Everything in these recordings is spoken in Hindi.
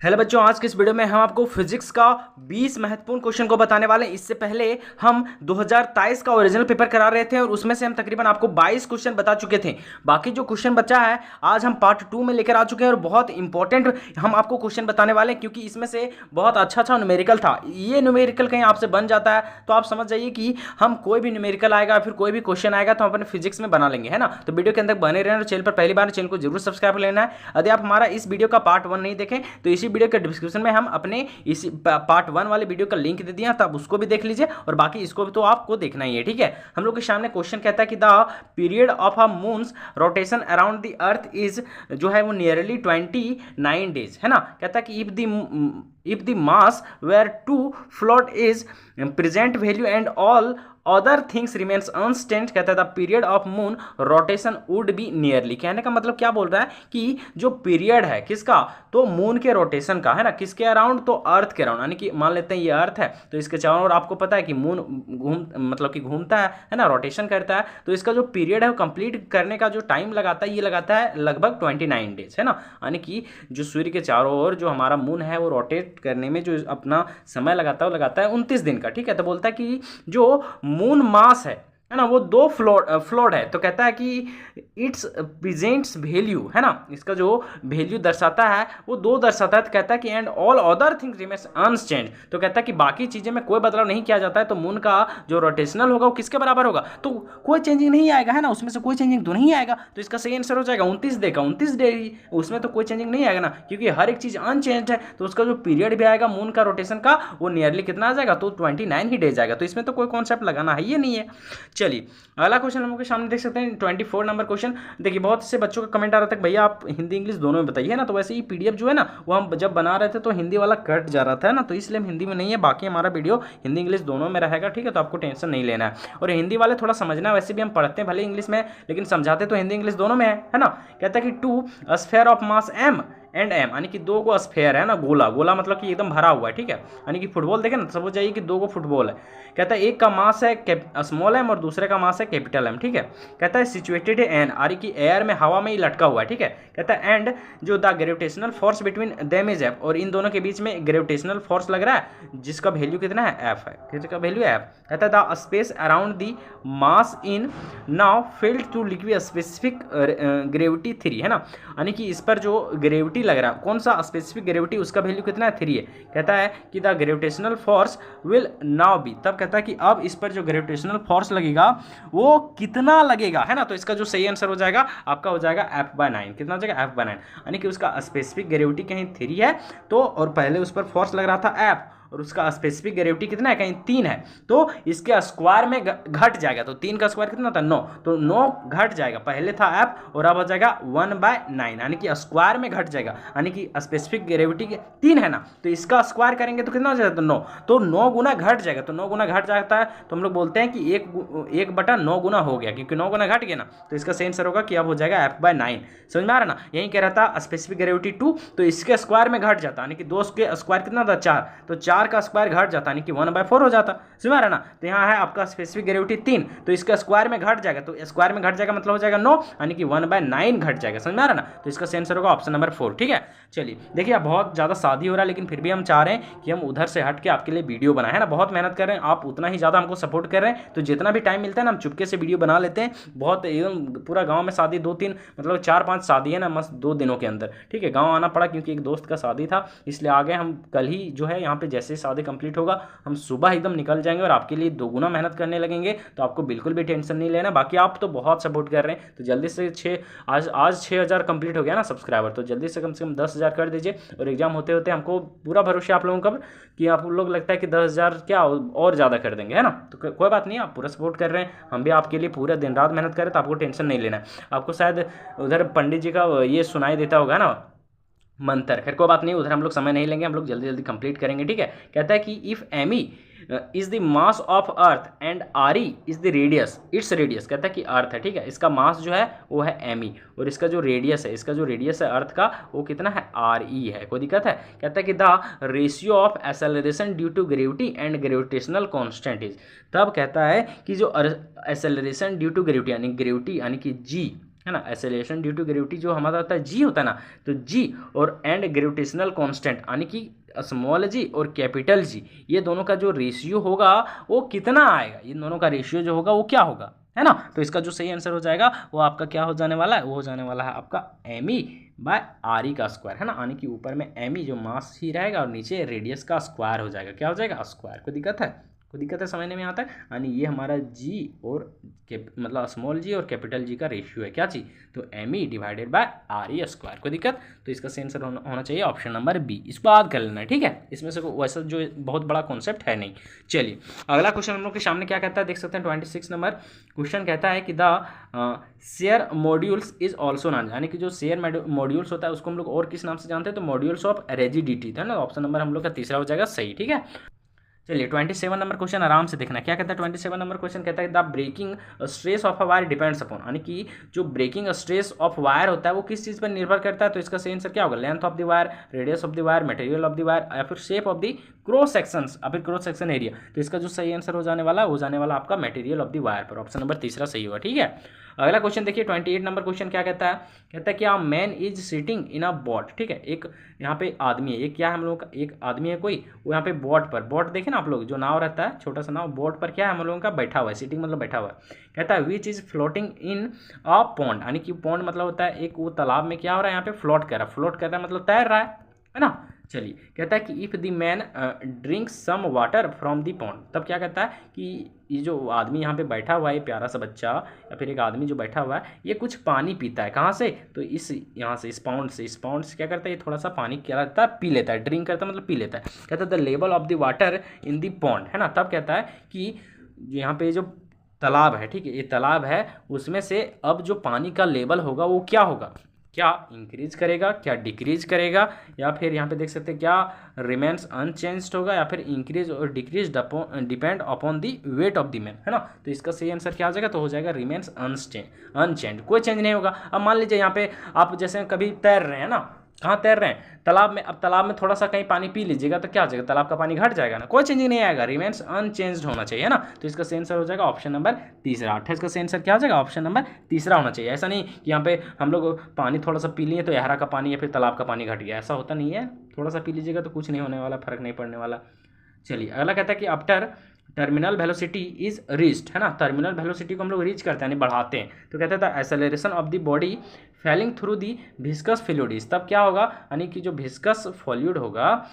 हेलो बच्चों, आज के इस वीडियो में हम आपको फिजिक्स का 20 महत्वपूर्ण क्वेश्चन को बताने वाले हैं। इससे पहले हम 2023 का ओरिजिनल पेपर करा रहे थे और उसमें से हम तकरीबन आपको 22 क्वेश्चन बता चुके थे। बाकी जो क्वेश्चन बचा है आज हम पार्ट 2 में लेकर आ चुके हैं और बहुत इंपॉर्टेंट हम आपको क्वेश्चन बताने वाले हैं, क्योंकि इसमें से बहुत अच्छा न्यूमेरिकल था। ये न्यूमेरिकल कहीं आपसे बन जाता है तो आप समझ जाइए कि हम कोई भी न्यूमेरिकल आएगा फिर कोई भी क्वेश्चन आएगा तो हम अपने फिजिक्स में बना लेंगे, है ना। तो वीडियो के अंदर बने रहना। चैनल पर पहली बार चैनल को जरूर सब्सक्राइब कर लेना है। यदि आप हमारा इस वीडियो का पार्ट 1 नहीं देखें तो इसी वीडियो के डिस्क्रिप्शन में हम अपने इसी पार्ट 1 वाले वीडियो का लिंक दे दिया, तब उसको भी देख लीजिए और बाकी इसको भी तो आपको देखना ही है, ठीक है। हम लोग के सामने क्वेश्चन कहता है कि the period of a moons rotation around the earth is जो है वो नियरली 29 डेज, है ना। कहता है कि if the mass were to float is present value and all other things remains unchanged, कहता है the period of moon rotation would be nearly. कहने का मतलब क्या बोल रहा है कि जो पीरियड है किसका, तो मून के रोटेशन का, है ना। किसके अराउंड, तो अर्थ के अराउंड। यानी कि मान लेते हैं ये अर्थ है तो इसके चारों ओर आपको पता है कि मून मतलब कि घूमता है ना, रोटेशन करता है। तो इसका जो पीरियड है वो कंप्लीट करने का जो टाइम लगाता है ये लगाता है लगभग 29 डेज, है ना। यानी कि जो सूर्य के चारों ओर जो हमारा मून है वो रोटेट करने में जो अपना समय लगाता है वो लगाता है 29 दिन का, ठीक है। तो बोलता है कि जो मून मास है ना, वो दो फ्लोड है। तो कहता है कि इट्स प्रेजेंट्स वैल्यू, है ना, इसका जो वैल्यू दर्शाता है वो दो दर्शाता है। तो कहता है कि and all other things remains unchanged. तो कहता है कि बाकी चीजें में कोई बदलाव नहीं किया जाता है। तो मून का जो रोटेशनल होगा वो किसके बराबर होगा, तो कोई चेंजिंग नहीं आएगा, है ना। उसमें से कोई चेंजिंग तो नहीं आएगा। तो इसका सही आंसर हो जाएगा 29 डे का, 29 डे ही, उसमें तो कोई चेंजिंग नहीं आएगा ना, क्योंकि हर एक चीज अनचेंज है। तो उसका जो पीरियड भी आएगा मून का रोटेशन का वो नियरली कितना आ जाएगा, तो 29 ही डेज आएगा। तो इसमें तो कोई कॉन्सेप्ट लगाना है ये नहीं है। चलिए अगला क्वेश्चन हम लोग के सामने देख सकते हैं 24 नंबर क्वेश्चन। देखिए बहुत से बच्चों का कमेंट आ रहा था कि भैया आप हिंदी इंग्लिश दोनों में बताइए ना। तो वैसे ही पीडीएफ जो है ना वो हम जब बना रहे थे तो हिंदी वाला कट जा रहा था ना, तो इसलिए हम हिंदी में नहीं है। बाकी हमारा वीडियो हिंदी इंग्लिश दोनों में रहेगा, ठीक है। तो आपको टेंशन नहीं लेना है। और हिंदी वाले थोड़ा समझना, वैसे भी हम पढ़ते हैं भले इंग्लिश में लेकिन समझाते तो हिंदी इंग्लिश दोनों में है ना। कहता है कि two sphere of mass M and M, यानी कि दो को स्फेयर है ना, गोला, गोला मतलब कि एकदम भरा हुआ है, ठीक है। यानी कि फुटबॉल देखें ना, समझ जाइए कि दो को फुटबॉल है। कहता है एक का मास है स्मॉल एम और दूसरे का मास है कैपिटल एम, ठीक है। कहता है सिचुएटेड एन, यानी कि एयर में, हवा में ही लटका हुआ है, ठीक है। कहता है एंड जो the gravitational force between them is F, और इन दोनों के बीच में ग्रेविटेशनल फोर्स लग रहा है जिसका वैल्यू कितना है, एफ है। किसका वैल्यू है, एफ। कहता है the space around the mass in now filled to liquid specific gravity 3, है ना। यानी कि इस पर जो ग्रेविटी लग रहा है, कौन सा स्पेसिफिक ग्रेविटी, उसका वैल्यू कितना है, 3 है। कहता है कि the gravitational force will now be, तब कहता है कि अब इस पर जो ग्रेविटेशनल फोर्स लगेगा वो कितना लगेगा, है ना। तो इसका जो सही आंसर हो जाएगा आपका हो जाएगा f/9। कितना हो जाएगा, f/9। यानी कि उसका स्पेसिफिक ग्रेविटी कहीं 3 है तो, और पहले उस पर फोर्स लग रहा था f, और उसका स्पेसिफिक ग्रेविटी कितना है, कहीं 3 है। तो इसके स्क्वायर में घट जाएगा, तो 3 का स्क्वायर कितना था, 9, तो 9 घट जाएगा। पहले था f और अब हो जाएगा 1/9, यानी कि स्क्वायर में घट जाएगा। यानी कि स्पेसिफिक ग्रेविटी 3 है ना, तो इसका स्क्वायर करेंगे तो कितना हो जाएगा, तो 9, तो 9 गुना घट जाएगा। तो 9 गुना घट जाता है तो हम लोग बोलते हैं कि 1/9 गुना हो गया, क्योंकि 9 गुना घट गया ना। तो इसका सही आंसर होगा कि अब हो जाएगा f/9। समझ में आ रहा ना। यही कह रहा था स्पेसिफिक ग्रेविटी 2, तो इसके स्क्वायर में घट जाता, यानी कि 2 के स्क्वायर कितना था, 4, तो 4 का स्क्वायर घट जाता, यानी कि 1/4 हो जाता। समझ रहा ना। तो यहाँ है आपका स्पेसिफिक ग्रेविटी 3, तो इसका स्क्वायर में घट जाएगा, तो स्क्वायर में घट जाएगा मतलब हो जाएगा 9, यानी कि 1/9 घट जाएगा। समझ में आ रहा ना। तो इसका आंसर होगा ऑप्शन नंबर 4, ठीक है। चलिए देखिए अब बहुत ज़्यादा शादी हो रहा है लेकिन फिर भी हम चाह रहे हैं कि हम उधर से हट के आपके लिए वीडियो बनाए, है ना। बहुत मेहनत कर रहे हैं, आप उतना ही ज़्यादा हमको सपोर्ट कर रहे हैं। तो जितना भी टाइम मिलता है ना हम चुपके से वीडियो बना लेते हैं। बहुत एकदम पूरा गाँव में शादी 2-3 मतलब 4-5 शादी है ना मस्त 2 दिनों के अंदर, ठीक है। गाँव आना पड़ा क्योंकि एक दोस्त का शादी था, इसलिए आ गए हम। कल ही जो है यहाँ पे जैसे शादी कंप्लीट होगा हम सुबह एकदम निकल जाएंगे और आपके लिए 2 गुना मेहनत करने लगेंगे। तो आपको बिल्कुल भी टेंशन नहीं लेना। बाकी आप तो बहुत सपोर्ट कर रहे हैं, तो जल्दी से आज 6000 कंप्लीट हो गया ना सब्सक्राइबर, तो जल्दी से कम 10,000 कर दीजिए। और एग्जाम होते होते हमको पूरा भरोसा आप लोगों का कि आप लोग लगता है कि 10,000 क्या और ज़्यादा कर देंगे, है ना। तो कोई बात नहीं, आप पूरा सपोर्ट कर रहे हैं, हम भी आपके लिए पूरा दिन रात मेहनत करें, तो आपको टेंशन नहीं लेना है। आपको शायद उधर पंडित जी का ये सुनाई देता होगा ना मंत्र, खैर कोई बात नहीं, उधर हम लोग समय नहीं लेंगे, हम लोग जल्दी जल्दी कंप्लीट करेंगे, ठीक है। कहता है कि if M E is the mass of earth and R E is the radius, its radius. कहता है कि अर्थ है, ठीक है, इसका मास जो है वो है एम, और इसका जो रेडियस है, इसका जो रेडियस है अर्थ का वो कितना है, आर ई है। कोई दिक्कत है। कहता है कि the ratio of acceleration due to gravity and gravitational constant is, तब कहता है कि जो एक्सेलरेशन ड्यू टू ग्रेविटी यानी कि जी, है ना। एसेलेरेशन ड्यू टू ग्रेविटी जो हमारा होता है जी होता है ना, तो जी और एंड ग्रेविटेशनल कांस्टेंट यानी कि स्मॉल जी और कैपिटल जी, ये दोनों का जो रेशियो होगा वो कितना आएगा, इन दोनों का रेशियो जो होगा वो क्या होगा, है ना। तो इसका जो सही आंसर हो जाएगा वो आपका क्या हो जाने वाला है, वो हो जाने वाला है आपका me/re का स्क्वायर, है ना। यानी कि ऊपर में me जो मास ही रहेगा और नीचे रेडियस का स्क्वायर हो जाएगा, क्या हो जाएगा, स्क्वायर। कोई दिक्कत है, कोई दिक्कत है, समझने में आता है। यानी ये हमारा जी और मतलब स्मॉल जी और कैपिटल जी का रेशियो है क्या चीज़, तो me/re स्क्वायर। कोई दिक्कत, तो इसका सही आंसर होना चाहिए ऑप्शन नंबर बी। इसको याद कर लेना है, ठीक है। इसमें से वैसा जो बहुत बड़ा कॉन्सेप्ट है नहीं। चलिए अगला क्वेश्चन हम लोग के सामने क्या कहता है, देख सकते हैं 26 नंबर क्वेश्चन कहता है कि the share modules is also non, यानी कि जो शेयर मॉड्यूल्स होता है उसको हम लोग और किस नाम से जानते हैं, तो मॉड्यूल्स ऑफ रिजिडिटी, है ना। ऑप्शन नंबर हम लोग का तीसरा हो जाएगा सही, ठीक है। चलिए 27 नंबर क्वेश्चन आराम से देखना क्या कहता है। 27 नंबर क्वेश्चन कहता है the breaking stress of a wire depends upon, यानी कि जो ब्रेकिंग स्ट्रेस ऑफ वायर होता है वो किस चीज़ पर निर्भर करता है, तो इसका सही आंसर क्या होगा, length of the wire, radius of the wire, material of the wire या फिर shape of the cross sections या फिर क्रॉस सेक्शन एरिया। तो इसका जो सही आंसर हो जाने वाला आपका मटेरियल ऑफ द वायर पर, ऑप्शन नंबर तीसरा सही होगा, ठीक है। अगला क्वेश्चन देखिए 28 नंबर क्वेश्चन क्या कहता है, कहता है कि a man is sitting in a boat, ठीक है। एक यहाँ पे आदमी है, एक क्या है हम लोग का, एक आदमी है कोई, वो यहाँ पे बोट पर, बोट देखे ना आप लोग, जो नाव रहता है छोटा सा नाव, बोट पर क्या है हम लोगों का बैठा हुआ है, सिटिंग मतलब बैठा हुआ है। कहता है which is floating in a pond, यानी कि पॉन्ड मतलब होता है एक वो तालाब में क्या हो रहा है, यहाँ पे फ्लोट कर रहा है, फ्लोट कर रहा है मतलब तैर रहा है ना। चलिए कहता है कि if the man drinks some water from the pond, तब क्या कहता है कि ये जो आदमी यहाँ पे बैठा हुआ है, प्यारा सा बच्चा या फिर एक आदमी जो बैठा हुआ है, ये कुछ पानी पीता है, कहाँ से, तो इस यहाँ से, इस पाउंड से क्या करता है, ये थोड़ा सा पानी क्या करता है, पी लेता है, ड्रिंक करता है मतलब पी लेता है। कहता है the level of the water in the pond, है ना। तब कहता है कि यहाँ पे जो तालाब है, ठीक है, ये तालाब है, उसमें से अब जो पानी का लेवल होगा वो क्या होगा, क्या इंक्रीज करेगा, क्या डिक्रीज करेगा, या फिर यहाँ पे देख सकते हैं क्या रिमेन्स अनचेंज्ड होगा, या फिर इंक्रीज और decrease depend upon the weight of the man, है ना। तो इसका सही आंसर क्या हो जाएगा, तो हो जाएगा रिमेन्स अनचेंज, कोई चेंज नहीं होगा। अब मान लीजिए यहाँ पे आप जैसे कभी तैर रहे हैं ना, कहाँ तैर रहे हैं, तालाब में, अब तालाब में थोड़ा सा कहीं पानी पी लीजिएगा तो क्या हो जाएगा, तालाब का पानी घट जाएगा ना, कोई चेंजिंग नहीं आएगा, रिमेन्स अनचेंज्ड होना चाहिए, है ना। तो इसका सही आंसर हो जाएगा ऑप्शन नंबर तीसरा। 28 का सही आंसर क्या हो जाएगा, ऑप्शन नंबर तीसरा होना चाहिए। ऐसा नहीं कि यहाँ पे हम लोग पानी थोड़ा सा पी लिए तो यहारा का पानी या फिर तालाब का पानी घट गया, ऐसा होता नहीं है। थोड़ा सा पी लीजिएगा तो कुछ नहीं होने वाला, फर्क नहीं पड़ने वाला। चलिए अगला कहता है कि after terminal velocity is reached, है ना। टर्मिनल वेलोसिटी को हम लोग रीच करते हैं, यानी बढ़ाते हैं, तो कहते हैं the acceleration of the body falling through the viscous fluid, तब क्या होगा, यानी कि जो विस्कस फ्लूइड होगा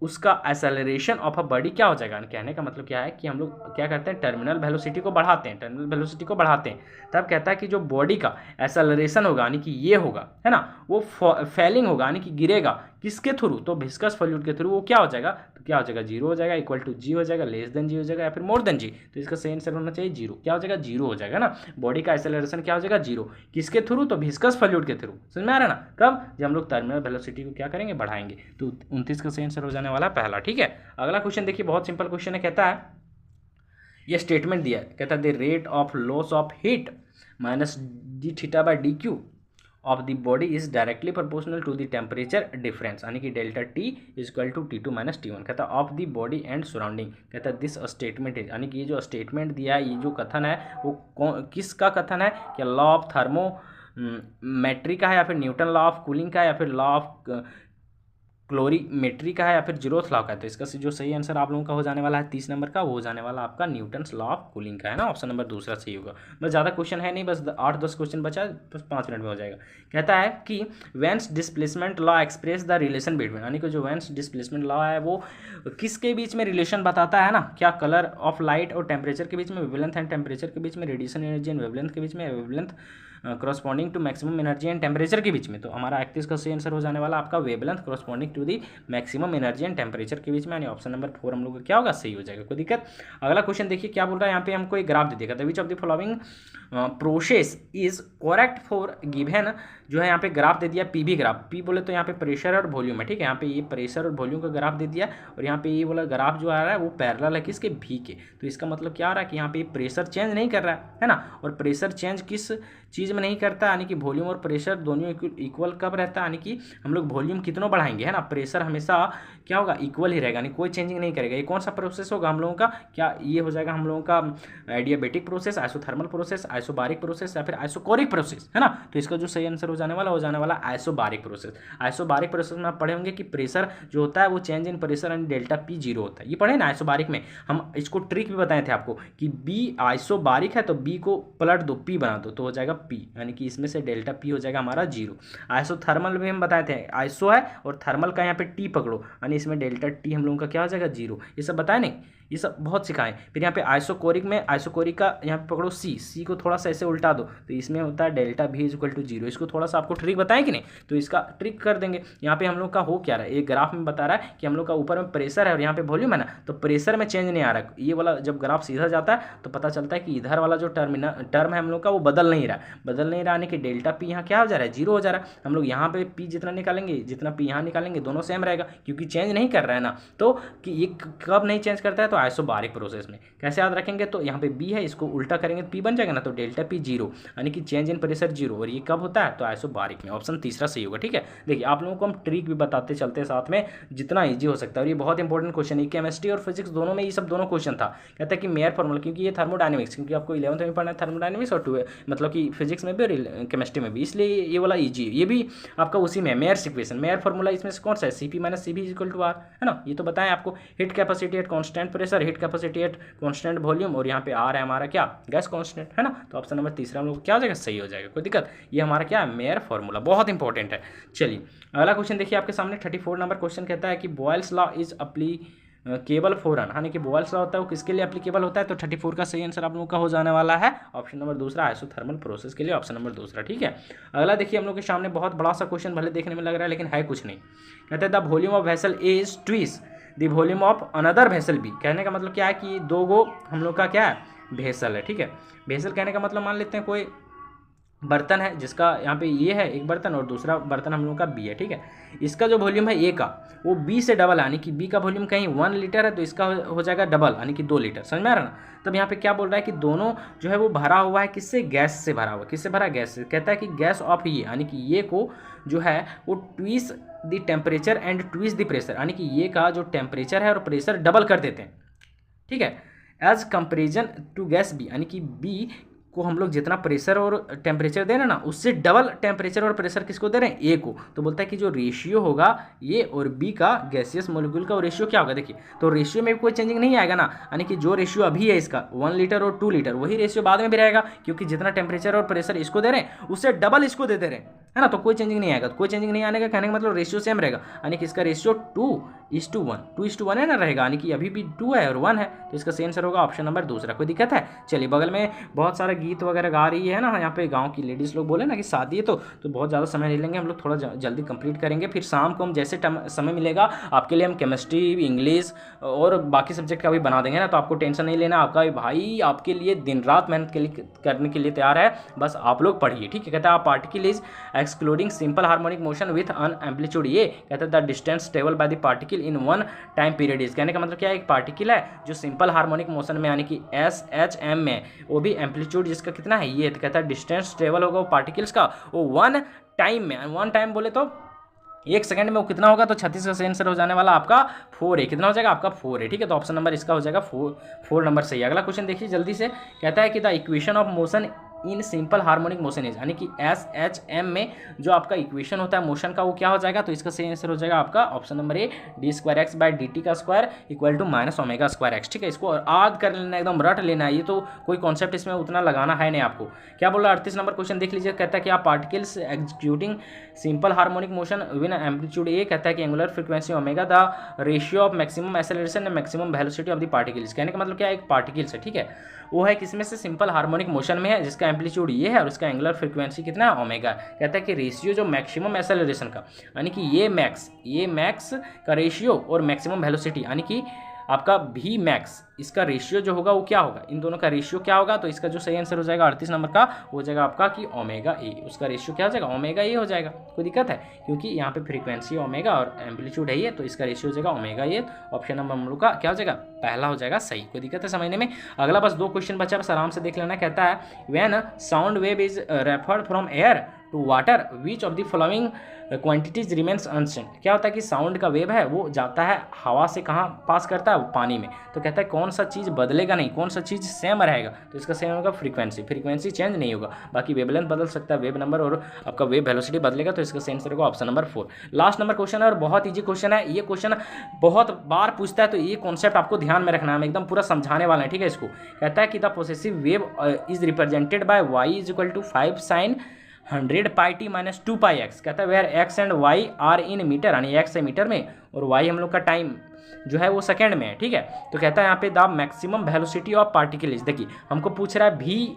उसका एक्सेलरेशन ऑफ अ बॉडी क्या हो जाएगा। कहने का मतलब क्या है कि हम लोग क्या करते हैं, टर्मिनल वेलोसिटी को बढ़ाते हैं, टर्मिनल वेलोसिटी को बढ़ाते हैं, तब कहता है कि जो बॉडी का एक्सेलरेशन होगा, यानी कि ये होगा, है ना, वो फैलिंग होगा, यानी कि गिरेगा, किसके थ्रू, तो विस्कस फ्लूइड के थ्रू, वो क्या हो जाएगा, तो क्या हो जाएगा, जीरो हो जाएगा, इक्वल टू जी हो जाएगा, लेस देन जी हो जाएगा, या फिर मोर देन जी। तो इसका सही आंसर होना चाहिए जीरो, क्या हो जाएगा, जीरो हो जाएगा ना। बॉडी का एक्सेलरेशन क्या हो जाएगा, जीरो, किसके थ्रू, तो विस्कस फ्लूइड के थ्रू। समझ में आ रहा है ना, कब, जब हम लोग टर्मिनल वेलोसिटी को क्या करेंगे, बढ़ाएंगे। तो 29 का सही आंसर हो जाने वाला पहला, ठीक है। अगला क्वेश्चन देखिए, बहुत सिंपल क्वेश्चन है, कहता है ये स्टेटमेंट दिया है, कहता है the rate of loss of heat minus d theta by d q of the body is directly proportional to the temperature difference, यानी कि delta T is equal to T2 minus T1। कहता है of the body and surrounding, कहता है दिस स्टेटमेंट इज, यानी कि ये जो स्टेटमेंट दिया है, ये जो कथन है वो किसका कथन है, क्या लॉ ऑफ थर्मोमेट्री का है, या फिर न्यूटन लॉ ऑफ कूलिंग का है, या फिर लॉ ऑफ क्लोरीमेट्री का है, या फिर जीरोथ लॉ का है। तो इसका जो सही आंसर आप लोगों का हो जाने वाला है 30 नंबर का, वो हो जाने वाला आपका न्यूटन्स लॉ ऑफ कूलिंग का, है ना। ऑप्शन नंबर दूसरा सही होगा। बस ज़्यादा क्वेश्चन है नहीं, बस 8-10 क्वेश्चन बचा है, बस 5 मिनट में हो जाएगा। कहता है कि veins displacement law express the relation between, यानी कि जो वेन्स डिस्प्लेसमेंट लॉ है वो किसके बीच में रिलेशन बताता है ना, क्या कलर ऑफ लाइट और टेम्परेचर के बीच में, वेवलेंथ एंड टेम्परेचर के बीच में, रेडिएशन एनर्जी एंड वेवलेंथ के बीच में, wavelength corresponding to maximum energy and temperature के बीच में। तो हमारा 31 का सही आंसर हो जाने वाला आपका wavelength corresponding to the maximum energy and temperature के बीच में, यानी ऑप्शन नंबर 4 हम लोग का क्या होगा, सही हो जाएगा, कोई दिक्कत। अगला क्वेश्चन देखिए क्या बोल रहा है, यहाँ पे हमको एक ग्राफ दे देगा, विच of the following process is correct for given, जो है यहाँ पे ग्राफ दे दिया पीवी ग्राफ, पी बोले तो यहाँ पे प्रेशर और वॉल्यूम है, ठीक है। यहाँ पे ये प्रेशर और वॉल्यूम का ग्राफ दे दिया, और यहाँ पे ये बोला ग्राफ जो आ रहा है वो पैरेलल है किसके, भी के। तो इसका मतलब क्या आ रहा है कि यहाँ पे प्रेशर चेंज नहीं कर रहा है ना, और प्रेशर चेंज किस चीज़ में नहीं करता, यानी कि वॉल्यूम और प्रेशर दोनों इक्वल कब रहता है, यानी कि हम लोग वॉल्यूम कितनों बढ़ाएंगे, है ना, प्रेशर हमेशा क्या होगा, इक्वल ही रहेगा, यानी कोई चेंजिंग नहीं करेगा। ये कौन सा प्रोसेस होगा हम लोगों का, क्या ये हो जाएगा हम लोगों का adiabatic process, isothermal process, isobaric process या फिर आइसोकोरिक प्रोसेस, है ना। तो इसका जो सही आंसर हो जाने वाला आइसोबारिक प्रोसेस। आइसोबारिक प्रोसेस में आप पढ़े होंगे कि प्रेशर जो होता है वो change in pressure and delta P zero होता है, ये पढ़े ना आइसोबारिक में। हम इसको ट्रिक भी बताए थे आपको कि बी आइसोबारिक है तो बी को पलट दो, पी बना दो, तो हो जाएगा पी, यानी कि इसमें से डेल्टा पी हो जाएगा हमारा जीरो। आइसोथर्मल में हम बताए थे आइसो है और थर्मल का यहाँ पे टी पकड़ो, यानी इसमें डेल्टा टी हम लोगों का क्या हो जाएगा, जीरो। ये सब बताए नहीं, ये सब बहुत सिखाएं। फिर यहाँ पे आइसोकोरिक में, आइसोकोरिक का यहाँ पे पकड़ो सी को थोड़ा सा ऐसे उल्टा दो, तो इसमें होता है डेल्टा भी इज इक्वल टू जीरो। इसको थोड़ा सा आपको ट्रिक बताएं कि नहीं, तो इसका ट्रिक कर देंगे। यहाँ पे हम लोग का हो क्या रहा है, एक ग्राफ में बता रहा है कि हम लोग का ऊपर में प्रेशर है और यहाँ पे वॉल्यूम है ना, तो प्रेशर में चेंज नहीं आ रहा। ये वाला जब ग्राफ सीधा जाता है तो पता चलता है कि इधर वाला जो टर्म है हम लोग का वो बदल नहीं रहा, यानी कि डेल्टा पी यहाँ क्या हो जा रहा है, जीरो हो जा रहा है। हम लोग यहाँ पे पी जितना निकालेंगे, जितना पी यहाँ निकालेंगे, दोनों सेम रहेगा क्योंकि चेंज नहीं कर रहा है ना। तो कि ये कब नहीं चेंज करता है, तो आइसोबारिक प्रोसेस में। कैसे याद रखेंगे, तो यहाँ पे बी है, इसको उल्टा करेंगे तो पी बन जाएगा ना, तो डेल्टा पी जीरो, यानी कि चेंज इन प्रेशर जीरो। और ये कब होता है, तो आइसोबारिक में। ऑप्शन तीसरा सही होगा, ठीक है। देखिए आप लोगों को हम ट्रिक भी बताते चलते साथ में जितना ईजी हो सकता है, और ये बहुत इंपॉर्टेंट क्वेश्चन है। केमिस्ट्री और फिजिक्स दोनों में ये सब दोनों क्वेश्चन था। कहता है कि मेयर फॉर्मूला, क्योंकि ये थर्मोडायनेमिक्स, क्योंकि आपको 11th में पढ़ना है थर्मोडायनेमिक्स और मतलब कि फिजिक्स में भी और केमिस्ट्री में भी, इसलिए ये वाला ईजी है। ये भी आपका उसी में मेयर इक्वेशन, मेयर फॉर्मूला इसमें से कौन सा है, CP minus CB equal to R, है ना। ये तो बताएं आपको, heat capacity at constant pressure, heat capacity at constant volume, और यहाँ पे आर है हमारा क्या, गैस कांस्टेंट, है ना। तो ऑप्शन नंबर तीसरा हम लोग क्या हो जाएगा, सही हो जाएगा, कोई दिक्कत। ये हमारा क्या है, मेयर फॉर्मूला, बहुत इंपॉर्टेंट है। चलिए अगला क्वेश्चन देखिए आपके सामने 34 नंबर क्वेश्चन कहता है कि Boyle's law is cable for run, यानी कि बॉयल्स लॉ होता है वो किसके लिए एप्लीकेबल होता है, तो 34 का सही आंसर आप लोगों का हो जाने वाला है ऑप्शन नंबर दूसरा, आइसोथर्मल प्रोसेस के लिए ऑप्शन नंबर दूसरा, ठीक है। अगला देखिए हम लोग के सामने बहुत बड़ा सा क्वेश्चन भले देखने में लग रहा है लेकिन है कुछ नहीं। कहते हैं the volume of vessel A is twice the volume of another vessel B. कहने का मतलब क्या है कि दो गो हम लोग का क्या है, वेसल है, ठीक है। वेसल कहने का मतलब मान लेते हैं कोई बर्तन है जिसका यहाँ पे ये है एक बर्तन और दूसरा बर्तन हम लोग का बी है, ठीक है। इसका जो वॉल्यूम है ए का वो बी से डबल, यानी कि बी का वॉल्यूम कहीं 1 लीटर है तो इसका हो जाएगा डबल, यानी कि 2 लीटर। समझ में आ रहा ना। तब यहाँ पे क्या बोल रहा है कि दोनों जो है वो भरा हुआ है किससे, गैस से भरा हुआ है। किससे भरा, गैस से। कहता है कि गैस ऑफ ये, यानी कि ये को जो है वो twice the temperature and twice the pressure, यानी कि ये का जो टेम्परेचर है और प्रेशर डबल कर देते हैं, ठीक है, as comparison to gas B, यानी कि बी को हम लोग जितना प्रेशर और टेम्परेचर दे रहे हैं ना उससे डबल टेम्परेचर और प्रेशर किसको दे रहे हैं, ए को। तो बोलता है कि जो रेशियो होगा ए और बी का गैसियस मॉलिक्यूल का रेशियो क्या होगा। देखिए तो रेशियो में भी कोई चेंजिंग नहीं आएगा ना, यानी कि जो रेशियो अभी है इसका 1 लीटर और 2 लीटर वही रेशियो बाद में भी रहेगा, क्योंकि जितना टेम्परेचर और प्रेशर इसको दे रहे हैं उससे डबल इसको दे रहे हैं, है ना। तो कोई चेंजिंग नहीं आएगा। कोई चेंजिंग नहीं आने का कहने का मतलब रेशियो सेम रहेगा, यानी कि इसका रेशियो 2:1 है ना रहेगा, यानी कि अभी भी 2 है और 1 है, तो इसका सही आंसर होगा ऑप्शन नंबर दूसरा। कोई दिक्कत है। चलिए बगल में बहुत सारा गीत वगैरह गा रही है ना, यहाँ पे गांव की लेडीज़ लोग बोले ना कि शादी है तो बहुत ज़्यादा समय नहीं लेंगे हम लोग, थोड़ा जल्दी कंप्लीट करेंगे। फिर शाम को हम जैसे समय मिलेगा आपके लिए हम केमिस्ट्री, इंग्लिश और बाकी सब्जेक्ट का भी बना देंगे ना, तो आपको टेंशन नहीं लेना। आपका भाई आपके लिए दिन रात मेहनत करने के लिए तैयार है, बस आप लोग पढ़िए, ठीक है। कहता है आप particle is excluding simple harmonic motion with an amplitude ये, कहता है the distance travel by the particle in 1 time period is. कहने का मतलब क्या है, एक पार्टिकल है जो सिंपल हार्मोनिक मोशन में यानी कि SHM में, वो भी एम्पलीट्यूड जिसका कितना है ये, तो कहता है डिस्टेंस ट्रेवल होगा वो पार्टिकल्स का वो 1 टाइम में, 1 टाइम बोले तो 1 सेकंड में वो कितना होगा, तो 36 का सही आंसर हो जाने वाला आपका 4 है। कितना हो जाएगा आपका 4 है, ठीक है। तो ऑप्शन नंबर इसका हो जाएगा 4 नंबर सही। अगला क्वेश्चन देखिए जल्दी से। कहता है कि the equation of motion in simple harmonic motion is, यानी कि SHM में जो आपका इक्वेशन होता है मोशन का वो क्या हो जाएगा, तो इसका सही आंसर हो जाएगा आपका ऑप्शन नंबर ए, d2x/dt का स्क्वायर इक्वल टू -ω²x, ठीक है। इसको याद कर लेना, एकदम रट लेना है, ये तो कोई कॉन्सेप्ट इसमें उतना लगाना है नहीं आपको। क्या बोल रहा है 38 नंबर क्वेश्चन देख लीजिए। कहता है कि आप particles executing simple harmonic motion with amplitude A, कहता है कि angular frequency omega the ratio of maximum acceleration and maximum velocity of the particles. कहने का मतलब क्या है, एक पार्टिकल्स है, ठीक है, वो है किसमें से, सिंपल हार्मोनिक मोशन में है, जिसका एम्पलीट्यूड ये है और उसका एंगुलर फ्रीक्वेंसी कितना है, ओमेगा। कहता है कि रेशियो जो मैक्सिमम एक्सेलरेशन का, यानी कि ये मैक्स का रेशियो और मैक्सिमम वेलोसिटी, यानी कि आपका भी मैक्स, इसका रेशियो जो होगा वो क्या होगा, इन दोनों का रेशियो क्या होगा, तो इसका जो सही आंसर हो जाएगा 38 नंबर का हो जाएगा आपका कि ओमेगा ए, उसका रेशियो क्या हो जाएगा, ओमेगा ए हो जाएगा। कोई दिक्कत है, क्योंकि यहाँ पे फ्रीक्वेंसी ओमेगा और एम्पलीट्यूड है ये, तो इसका रेशियो हो जाएगा ओमेगा ए। ऑप्शन नंबर हम लोग का क्या हो जाएगा, पहला हो जाएगा सही। कोई दिक्कत है समझने में। अगला बस 2 क्वेश्चन बचा, बस आराम से देख लेना। कहता है when sound wave is referred from air to water which of the following quantities remains unchanged. क्या होता है कि साउंड का वेव है वो जाता है हवा से कहाँ पास करता है, पानी में, तो कहता है कौन सा चीज़ बदलेगा नहीं, कौन सा चीज़ सेम रहेगा, तो इसका सेम होगा फ्रीक्वेंसी, फ्रीक्वेंसी चेंज नहीं होगा, बाकी वेवलेंथ बदल सकता है, वेव नंबर और आपका वेव वेलोसिटी बदलेगा, तो इसका सेम आंसर होगा option number 4। Last number question है और बहुत ईजी क्वेश्चन है, ये क्वेश्चन बहुत बार पूछता है, तो ये कॉन्सेप्ट आपको ध्यान में रखना है, हम एकदम पूरा समझाने वाले हैं, ठीक है। इसको कहता है कि the possessive wave is represented by y is equal to 5 sin 100 pi t minus 2 pi x. कहता है where x and y are in metre, यानी एक्स है मीटर में और वाई हम लोग का टाइम जो है वो सेकंड में है, ठीक है। तो कहता है यहाँ पे the maximum velocity of particle is, देखिए हमको पूछ रहा है भी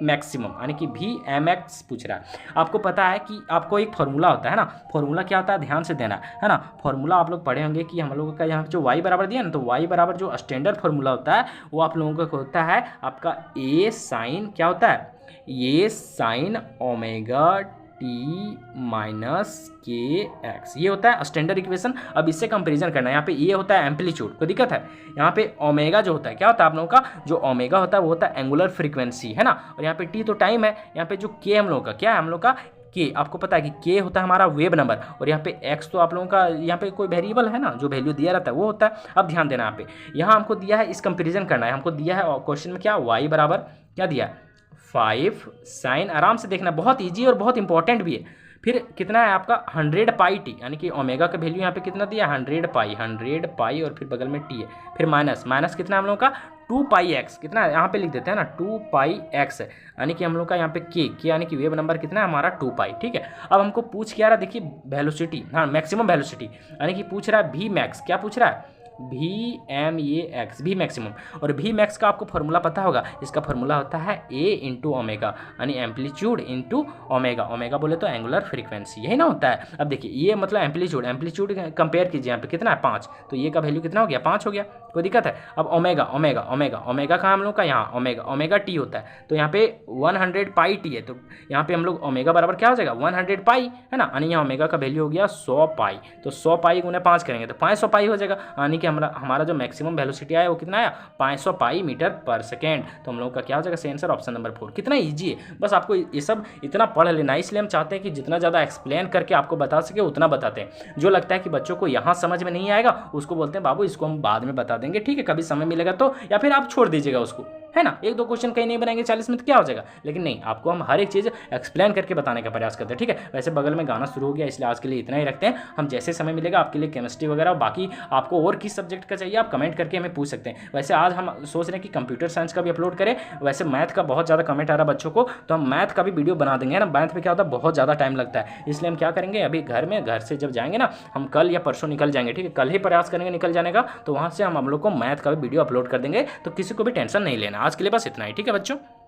मैक्सिमम यानी कि भी एम एक्स पूछ रहा है। आपको पता है कि आपको एक फॉर्मूला होता है ना, फॉर्मूला क्या होता है ध्यान से देना है ना। फॉर्मूला आप लोग पढ़े होंगे कि हम लोगों का यहाँ जो y बराबर दिया ना, तो y बराबर जो स्टैंडर्ड फॉर्मूला होता है वो आप लोगों का होता है आपका a साइन क्या होता है, ये साइन ओमेगा टी माइनस के एक्स, ये होता है स्टैंडर्ड इक्वेशन। अब इससे कंपेरिजन करना है, यहाँ पे ये होता है एम्पलीट्यूड, कोई दिक्कत है। यहाँ पे ओमेगा जो होता है क्या होता है आप लोगों का, जो ओमेगा होता है वो होता है एंगुलर फ्रीक्वेंसी, है ना। और यहाँ पे टी तो टाइम है, यहाँ पे जो के हम लोगों का क्या है, हम लोग का के, आपको पता है कि के होता है हमारा वेव नंबर, और यहाँ पे एक्स तो आप लोगों का यहाँ पे कोई वेरिएबल है ना, जो वैल्यू दिया रहता है वो होता है। अब ध्यान देना, यहाँ पे यहाँ हमको दिया है इस कंपेरिजन करना है, हमको दिया है क्वेश्चन में क्या y बराबर क्या दिया है 5 साइन, आराम से देखना, बहुत ईजी और बहुत इंपॉर्टेंट भी है। फिर कितना है आपका 100 पाई टी, यानी कि ओमेगा का वैल्यू यहाँ पे कितना दिया 100 पाई और फिर बगल में टी है, फिर माइनस कितना हम लोग का 2 पाई एक्स, कितना है यहाँ पे लिख देते हैं ना 2 पाई एक्स है, यानी कि हम लोग का यहाँ पे के यानी कि वेव नंबर कितना है हमारा 2 पाई, ठीक है। अब हमको पूछ क्या रहा है, देखिए वेलोसिटी, हाँ मैक्सिमम वेलोसिटी, यानी कि पूछ रहा है भी मैक्स, क्या पूछ रहा है भी एम ए एक्स, भी मैक्सिमम। और भी मैक्स का आपको फॉर्मूला पता होगा, इसका फॉर्मूला होता है ए इंटू ओमेगा, यानी एम्पलीट्यूड इंटू ओमेगा, ओमेगा बोले तो एंगुलर फ्रीक्वेंसी, यही ना होता है। अब देखिए ये मतलब एम्पलीट्यूड कंपेयर कीजिए, यहाँ पे कितना है 5, तो ये का वैल्यू कितना हो गया 5 हो गया, कोई दिक्कत है। अब ओमेगा का हम लोग का यहाँ ओमेगा टी होता है, तो यहाँ पे 100 पाई टी है, तो यहाँ पे हम लोग ओमेगा बराबर क्या हो जाएगा 100 पाई, है ना, यानी यहाँ ओमेगा का वैल्यू हो गया 100 पाई, तो 100 पाई गुने 5 करेंगे तो 500 पाई हो जाएगा, यानी कि हमारा जो मैक्सिमम वेलोसिटी आया वो कितना आया 500 पाई मीटर पर सेकेंड। तो हम लोग का क्या हो जाएगा सही आंसर ऑप्शन नंबर 4। कितना इजी है, बस आपको ये सब इतना पढ़ लेना, इसलिए हम चाहते हैं कि जितना ज़्यादा एक्सप्लेन करके आपको बता सके उतना बताते हैं। जो लगता है कि बच्चों को यहाँ समझ में नहीं आएगा उसको बोलते हैं बाबू इसको हम बाद में बता देंगे, ठीक है, कभी समय मिलेगा तो, या फिर आप छोड़ दीजिएगा उसको, है ना। 1-2 क्वेश्चन कहीं नहीं बनाएंगे 40 मिनट क्या हो जाएगा, लेकिन नहीं, आपको हम हर एक चीज़ एक्सप्लेन करके बताने का प्रयास करते हैं, ठीक है। वैसे बगल में गाना शुरू हो गया, इसलिए आज के लिए इतना ही रखते हैं। हम जैसे समय मिलेगा आपके लिए केमिस्ट्री वगैरह, बाकी आपको और किस सब्जेक्ट का चाहिए आप कमेंट करके हमें पूछ सकते हैं। वैसे आज हम सोच रहे हैं कि कंप्यूटर साइंस का भी अपलोड करें, वैसे मैथ का बहुत ज़्यादा कमेंट आ रहा है बच्चों को, तो हम मैथ का भी वीडियो बना देंगे ना। मैथ में क्या होता है बहुत ज़्यादा टाइम लगता है, इसलिए हम क्या करेंगे अभी घर से जब जाएंगे ना, हम कल या परसों निकल जाएंगे, ठीक है, कल ही प्रयास करेंगे निकल जाने का, तो वहाँ से हम लोग को मैथ का भी वीडियो अपलोड कर देंगे, तो किसी को भी टेंशन नहीं लेना। आज के लिए बस इतना ही, ठीक है बच्चों।